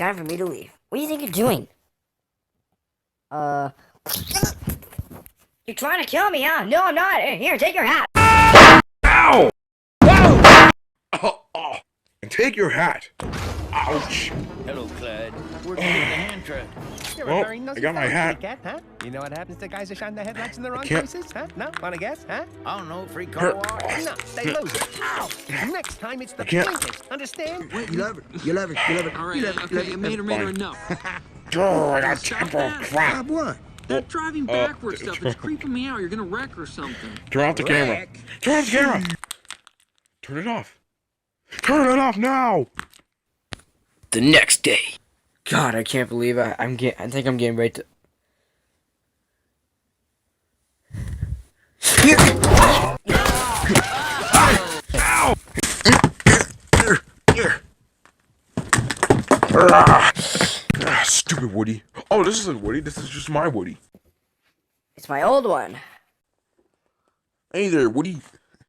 time for me to leave. What do you think you're doing? You're trying to kill me, huh? No, I'm not. Here, take your hat. Ow! Whoa! Oh. And take your hat. Ouch. Hello, Clyde. Where'd you get the hand truck? You're Well, a very nosy I got my fellow, hat. kitty cat, huh? You know what happens to guys who shine their headlights in the wrong can't- places, huh? No? Wanna guess, huh? I don't know, free car wash. No, they lose it. Ow! Next time it's the can't- blinkers, understand? Wait, you love it. You love it. You love it. All You right, love it. okay, Mater, Fine. enough. Oh, I got Stop temper that. crap. Bob, what? That driving backward stuff, it's creeping me out. You're gonna wreck or something. Turn off the camera. Turn off the camera. Turn it off. Turn it off now. The next day. God, I can't believe I think I'm getting ready to. Stupid Woody. Oh, this isn't Woody. This is just my Woody. It's my old one. Hey there, Woody.